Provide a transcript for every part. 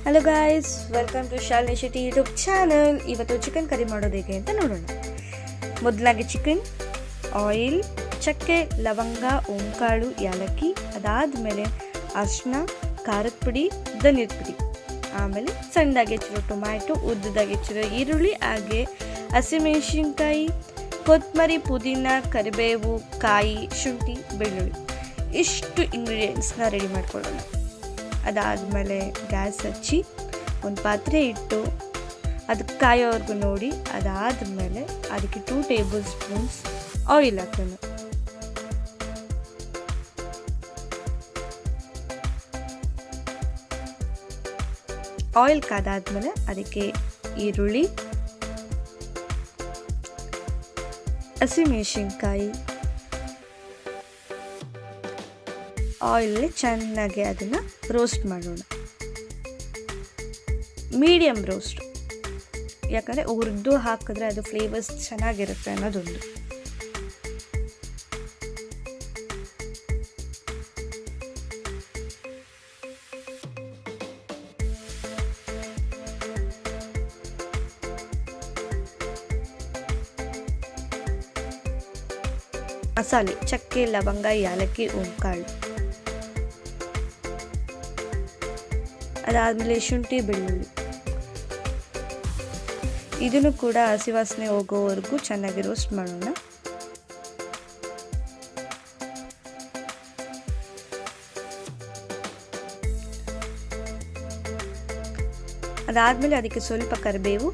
Hello guys, welcome to Shalini Shetty YouTube channel. ಇವತ್ತು chicken curry ಮಾಡೋದು ಹೇಗೆ ಅಂತ ನೋಡೋಣ. ಮೊದಲಾಗಿ ಚಿಕನ್, ಆಯಿಲ್, ಚಕ್ಕೆ, ಲವಂಗ, ಓಂಕಾಳು, ಯಾಲಕ್ಕಿ, ಅದಾದಮೇಲೆ ಅರಿಶಿನ, ಖಾರದ ಪುಡಿ, ಧನಿಯದ ಪುಡಿ, ಆಮೇಲೆ ಸಣ್ಣದಾಗಿ ಹೆಚ್ಚಿರೋ ಟೊಮ್ಯಾಟೊ, ಉದ್ದದಾಗಿ ಹೆಚ್ಚಿರೋ ಈರುಳ್ಳಿ, ಹಾಗೆ ಹಸಿಮೆಣಸಿನ್ಕಾಯಿ, ಕೊತ್ತಂಬರಿ, ಪುದೀನ, ಕರಿಬೇವು, ಕಾಯಿ, ಶುಂಠಿ, ಬೆಳ್ಳುಳ್ಳಿ. ಇಷ್ಟು ಇಂಗ್ರೀಡಿಯೆಂಟ್ಸ್ನ ರೆಡಿ ಮಾಡ್ಕೊಳ್ಳೋಣ. ಅದಾದಮೇಲೆ ಗ್ಯಾಸ್ ಹಚ್ಚಿ ಒಂದು ಪಾತ್ರೆ ಇಟ್ಟು ಅದಕ್ಕೆ ಕಾಯೋವರೆಗೂ ನೋಡಿ. ಅದಾದಮೇಲೆ ಅದಕ್ಕೆ 2 ಟೇಬಲ್ ಸ್ಪೂನ್ಸ್ ಆಯಿಲ್ ಹಾಕೋಣ. ಆಯಿಲ್ ಕಾದಾದ್ಮೇಲೆ ಅದಕ್ಕೆ ಈರುಳ್ಳಿ, ಹಸಿಮೆಣಸಿನ್ಕಾಯಿ, ಆಯಿಲಲ್ಲಿ ಚೆನ್ನಾಗಿ ಅದನ್ನು ರೋಸ್ಟ್ ಮಾಡೋಣ. ಮೀಡಿಯಮ್ ರೋಸ್ಟ್, ಯಾಕಂದರೆ ಹುರಿದು ಹಾಕಿದ್ರೆ ಅದು ಫ್ಲೇವರ್ಸ್ ಚೆನ್ನಾಗಿರುತ್ತೆ ಅನ್ನೋದೊಂದು. ಮಸಾಲೆ: ಚಕ್ಕೆ, ಲವಂಗ, ಯಾಲಕ್ಕಿ, ಓಂಕಾಳು. ಅದಾದಮೇಲೆ ಶುಂಠಿ, ಬೆಳ್ಳುಳ್ಳಿ. ಇದನ್ನು ಕೂಡ ಹಸಿ ವಾಸನೆ ಹೋಗೋವರೆಗೂ ಚೆನ್ನಾಗಿ ರೋಸ್ಟ್ ಮಾಡೋಣ. ಅದಾದಮೇಲೆ ಅದಕ್ಕೆ ಸ್ವಲ್ಪ ಕರಿಬೇವು,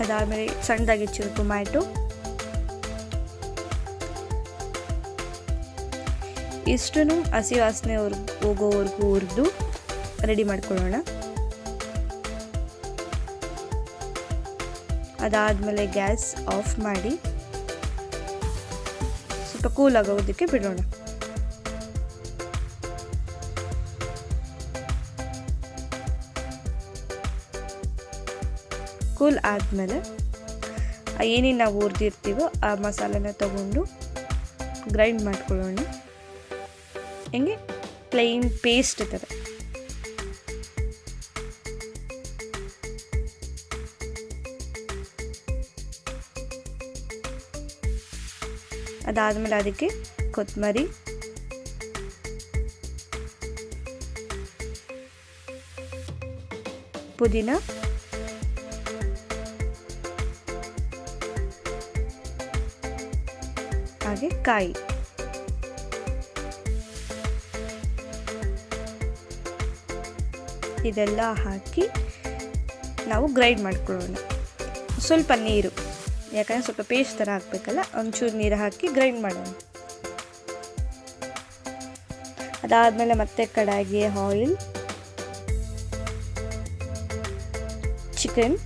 ಅದಾದಮೇಲೆ ಸಣ್ಣದಾಗಿ ಹೆಚ್ಚಿರೋ ಟೊಮ್ಯಾಟೊ. ಇಷ್ಟನ್ನು ಹಸಿ ವಾಸನೆ ಹೋಗೋವರೆಗೂ ಹುರಿದು ರೆಡಿ ಮಾಡ್ಕೊಳ್ಳೋಣ. ಅದಾದಮೇಲೆ ಗ್ಯಾಸ್ ಆಫ್ ಮಾಡಿ ಸ್ವಲ್ಪ ಕೂಲ್ ಆಗೋದಕ್ಕೆ ಬಿಡೋಣ. ಕೂಲ್ ಆದಮೇಲೆ ಏನೇನು ನಾವು ಹುರಿದಿರ್ತೀವೋ ಆ ಮಸಾಲೆನ ತಗೊಂಡು ಗ್ರೈಂಡ್ ಮಾಡ್ಕೊಳ್ಳೋಣ. ಹೆಂಗೆ ಪ್ಲೈನ್ ಪೇಸ್ಟ್ ಥರ. ಅದಾದಮೇಲೆ ಅದಕ್ಕೆ ಕೊತ್ತಂಬರಿ, ಪುದೀನ, ಹಾಗೆ ಕಾಯಿ. ಇದೆಲ್ಲ ಹಾಕಿ ನಾವು ಗ್ರೈಂಡ್ ಮಾಡ್ಕೊಳ್ಳೋಣ. ಸ್ವಲ್ಪ ನೀರು, ಯಾಕಂದರೆ ಸ್ವಲ್ಪ ಪೇಸ್ಟ್ ಥರ ಹಾಕಬೇಕಲ್ಲ, ಒಂಚೂರು ನೀರು ಹಾಕಿ ಗ್ರೈಂಡ್ ಮಾಡೋಣ. ಅದಾದಮೇಲೆ ಮತ್ತೆ ಕಡಾಯಿಗೆ ಆಯಿಲ್, ಚಿಕನ್,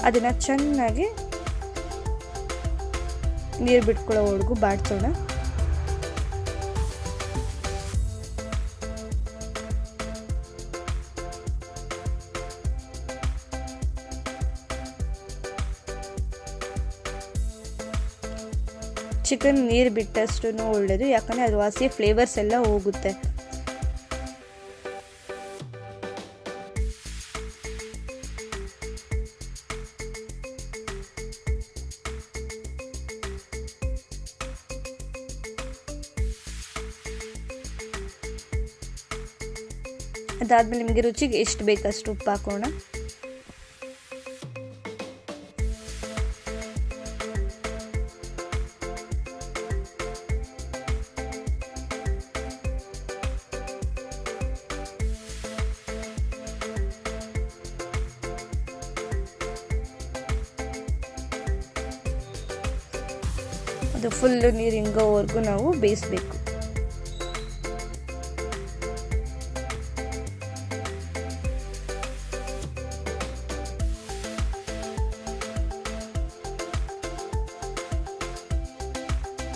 ಅದನ್ನು ಚೆನ್ನಾಗಿ ನೀರು ಬಿಟ್ಕೊಳ್ಳೋವರೆಗೂ ಬಾಡ್ಸೋಣ. ಚಿಕನ್ ನೀರು ಬಿಟ್ಟಷ್ಟು ಒಳ್ಳೆಯದು, ಯಾಕಂದರೆ ಅದು ವಾಸಿ ಫ್ಲೇವರ್ಸ್ ಎಲ್ಲ ಹೋಗುತ್ತೆ. ಅದಾದಮೇಲೆ ನಿಮಗೆ ರುಚಿಗೆ ಎಷ್ಟು ಬೇಕಷ್ಟು ಉಪ್ಪು ಹಾಕೋಣ. ಇದು ಫುಲ್ಲು ನೀರು ಹಿಂಗೋವರೆಗೂ ನಾವು ಬೇಯಿಸಬೇಕು.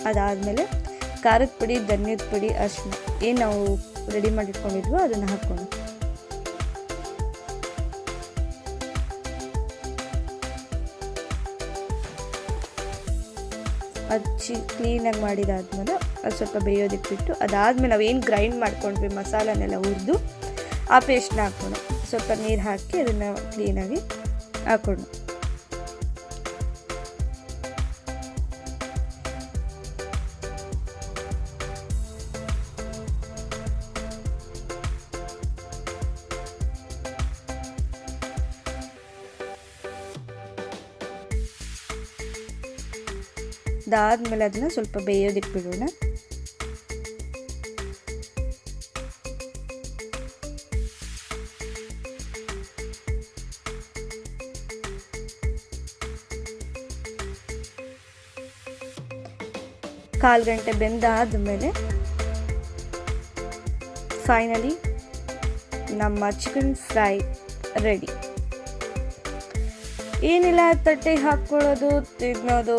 ಅದಾದಮೇಲೆ ಖಾರದ ಪುಡಿ, ಧನ್ಯದ ಪುಡಿ, ಅರಿಶಿನ ಏನು ನಾವು ರೆಡಿ ಮಾಡಿಟ್ಕೊಂಡಿದ್ವೋ ಅದನ್ನು ಹಾಕ್ಕೊಂಡು ಹಚ್ಚಿ ಕ್ಲೀನಾಗಿ ಮಾಡಿದಾದ್ಮೇಲೆ ಅದು ಸ್ವಲ್ಪ ಬೇಯೋದಕ್ಕೆ ಬಿಟ್ಟು, ಅದಾದಮೇಲೆ ನಾವೇನು ಗ್ರೈಂಡ್ ಮಾಡ್ಕೊಂಡ್ವಿ ಮಸಾಲನೆಲ್ಲ ಹುರಿದು ಆ ಪೇಸ್ಟ್ನ ಹಾಕ್ಕೊಂಡು ಸ್ವಲ್ಪ ನೀರು ಹಾಕಿ ಅದನ್ನು ಕ್ಲೀನಾಗಿ ಹಾಕ್ಕೊಂಡು ಅದಾದಮೇಲೆ ಅದನ್ನು ಸ್ವಲ್ಪ ಬೇಯೋದಕ್ಕೆ ಬಿಡೋಣ. ಕಾಲು ಗಂಟೆ ಬೆಂದಾದಮೇಲೆ ಫೈನಲಿ ನಮ್ಮ ಚಿಕನ್ ಫ್ರೈ ರೆಡಿ. ಏನಿಲ್ಲ, ತಟ್ಟೆಗೆ ಹಾಕ್ಕೊಳ್ಳೋದು, ತಿನ್ನೋದು,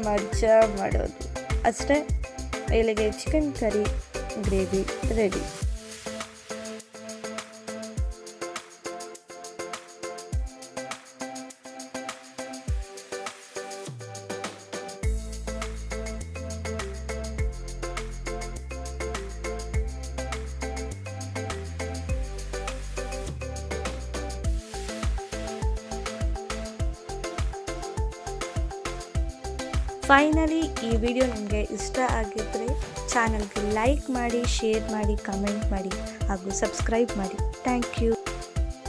ಮಜಾ ಮಾಡೋದು ಅಷ್ಟೇ. ಇಲ್ಲಿಗೆ chicken curry gravy ready. Finally ಈ ವಿಡಿಯೋ ನಿಮಗೆ ಇಷ್ಟ ಆಗಿದ್ದರೆ ಚಾನಲ್ಗೆ ಲೈಕ್ ಮಾಡಿ, ಶೇರ್ ಮಾಡಿ, ಕಮೆಂಟ್ ಮಾಡಿ ಹಾಗೂ ಸಬ್ಸ್ಕ್ರೈಬ್ ಮಾಡಿ. Thank you.